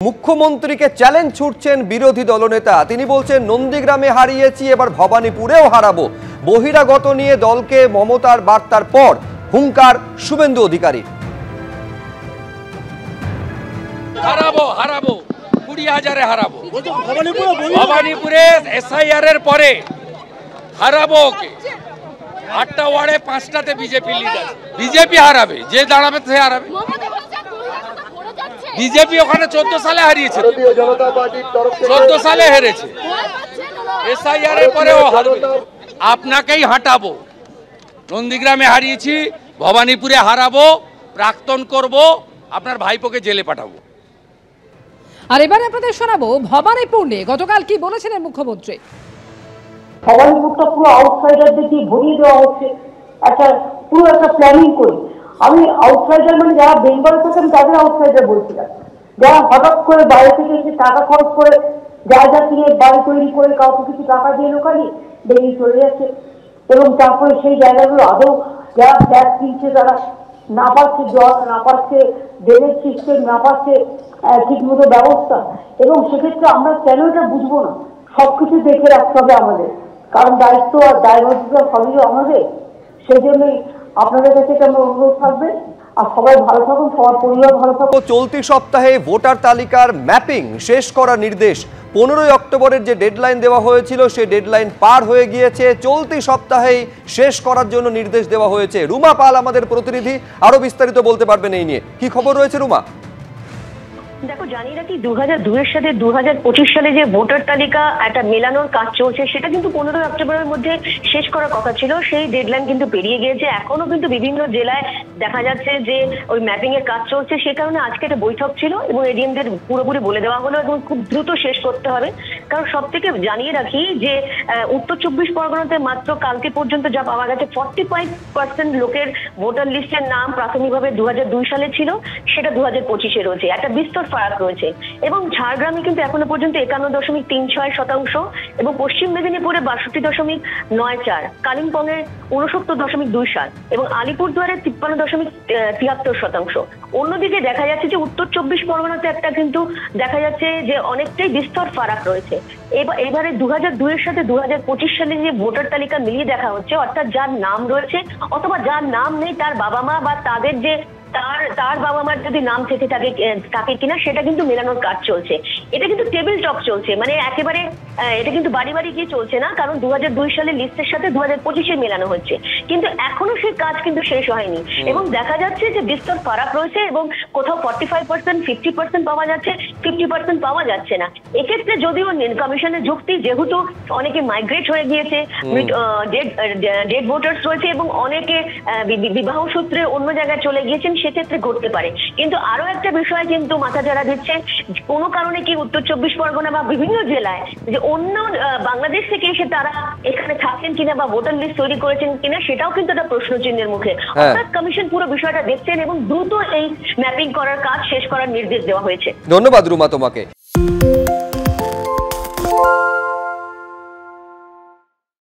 মুখ্যমন্ত্রীকে চ্যালেঞ্জ ছুটছেন বিরোধী দলনেতা। তিনি বলছেন নন্দীগ্রামে হারিয়েছি, এবার ভবানীপুরেও হারাবো। বহিরাগত নিয়ে দলকে মমতার বার্তার পর হুঙ্কার শুভেন্দু অধিকারী। হারাবো 20,000-এ হারাবো। ভবানীপুরে এসআইআর এর পরে হারাবো ওকে। 8টা ওয়ার্ডে 5টাতে বিজেপি লিডার। বিজেপি হারাবে, যে দাঁড়াবে সে হারাবে। বিজেপি ওখানে 14 সালে হারিয়েছে, 14 সালে হেরেছে। এসআইআর এর পরেও হারবে। আপনাকেই হাঁটাবো। নন্দীগ্রামে হারিয়েছি, ভবানীপুরে হারাবো, প্রাক্তন করব, আপনার ভাইপোকে জেলে পাঠাবো। আর এবারে আপনাদের শোনাবো ভবানীপুর নিয়ে গতকাল কি বলেছিলেন মুখ্যমন্ত্রী। ভবানীপুরটা পুরো আউটসাইডারদের দিয়ে ভরিয়ে দেওয়া হচ্ছে, পুরো একটা প্ল্যানিং করে। আমি আউটসাইডার মানে যারা বেঙ্গল থেকে তাদের আউটসাইডার বলছিলাম, যারা হঠাৎ করে বাইরে থেকে এসে টাকা খরচ করে জায়গা কিনে বাড়ি তৈরি করে কাউকে কিছু টাকা দিয়ে লোকালি বেরিয়ে চলে যাচ্ছে, এবং তারপরে সেই জায়গাগুলো আদৌ যারা ফ্ল্যাট কিনছে তারা না পাচ্ছে, জল না পাচ্ছে, ড্রেনেজ সিস্টেম না পাচ্ছে ঠিক মতো ব্যবস্থা। এবং সেক্ষেত্রে আমরা কেন এটা বুঝবো না? সবকিছু দেখে রাখতে হবে আমাদের, কারণ দায়িত্ব আর দায়বদ্ধতা সবই আমাদের। সেই জন্যই আপনাদের কাছে আমার অনুরোধ থাকবে, আর সবাই ভালো থাকুন, সবার পরিবার ভালো থাকুন। চলতি সপ্তাহে ভোটার তালিকার ম্যাপিং শেষ করার নির্দেশ। 15ই অক্টোবরের যে ডেডলাইন দেওয়া হয়েছিল সেই ডেডলাইন পার হয়ে গিয়েছে। চলতি সপ্তাহেই শেষ করার জন্য নির্দেশ দেওয়া হয়েছে। রুমা পাল আমাদের প্রতিনিধি আরো বিস্তারিত বলতে পারবেন এই নিয়ে। কি খবর রয়েছে রুমা? দেখো, জানিয়ে রাখি 2002-এর সাথে 2025 সালে যে ভোটার তালিকা একটা মেলানোর কাজ চলছে সেটা কিন্তু 15ই অক্টোবরের মধ্যে শেষ করার কথা ছিল। সেই ডেডলাইন কিন্তু পেরিয়ে গিয়েছে। এখনো কিন্তু বিভিন্ন জেলায় দেখা যাচ্ছে যে ওই ম্যাপিং এর কাজ চলছে। সে কারণে আজকে একটা বৈঠক ছিল এবং এডিএমদের পুরোপুরি বলে দেওয়া হলো এবং খুব দ্রুত শেষ করতে হবে। কারণ সব থেকে জানিয়ে রাখি যে উত্তর 24 পরগনাতে মাত্র কালকে পর্যন্ত যা পাওয়া গেছে 45% লোকের ভোটার লিস্টের নাম প্রাথমিকভাবে 2002 সালে ছিল, সেটা 2025-এ রয়েছে। একটা বিস্তর ফারাক রয়েছে। এবং ঝাড়গ্রামে কিন্তু এখনো পর্যন্ত 51.36% এবং পশ্চিম মেদিনীপুরে 62.94, কালিম্পংয়ে 69.27 এবং আলিপুরদুয়ারে 53.73%। অন্যদিকে দেখা যাচ্ছে যে উত্তর 24 পরগনাতে একটা কিন্তু দেখা যাচ্ছে যে অনেকটাই বিস্তর ফারাক রয়েছে। এবারে 2002-এর সাথে 2025 সালে যে ভোটার তালিকা মিলিয়ে দেখা হচ্ছে, অর্থাৎ যার নাম রয়েছে অথবা যার নাম নেই তার বাবা মা বা তাদের যে তার বাবা মার যদি নাম থেকে থাকে কিনা সেটা কিন্তু মেলানোর কাজ চলছে। এটা কিন্তু টেবিল টক চলছে, মানে একেবারে এটা কিন্তু বাড়ি বাড়ি গিয়ে চলছে না, কারণ 2002 সালে লিস্টের সাথে 2025-এ মেলানো হচ্ছে। কিন্তু এখনো সেই কাজ কিন্তু শেষ হয়নি এবং দেখা যাচ্ছে যে বিস্তর ফারাক রয়েছে এবং কোথাও 45%, 50% পাওয়া যাচ্ছে, 50% পাওয়া যাচ্ছে না। এক্ষেত্রে যদিও কমিশনের যুক্তি, যেহেতু অনেকে মাইগ্রেট হয়ে গিয়েছে, ডেড ভোটার্স রয়েছে এবং অনেকে বিবাহ সূত্রে অন্য জায়গায় চলে গিয়েছেন, সেক্ষেত্রে ঘটতে পারে। কিন্তু আরো একটা বিষয় কিন্তু মাথা ঝাড়া দিচ্ছে, কোনো কারণে কি উত্তর 24 পরগনা বা বিভিন্ন জেলায় যে অন্য বাংলাদেশ থেকে এসে তারা এখানে থাকেন কিনা বা ভোটার লিস্ট তৈরি করেছেন কিনা, সেটাও কিন্তু একটা প্রশ্ন চিহ্নের মুখে। অর্থাৎ কমিশন পুরো বিষয়টা দেখছেন এবং দ্রুত এই ম্যাপিং করার কাজ শেষ করার নির্দেশ দেওয়া হয়েছে। ধন্যবাদ রুমা তোমাকে।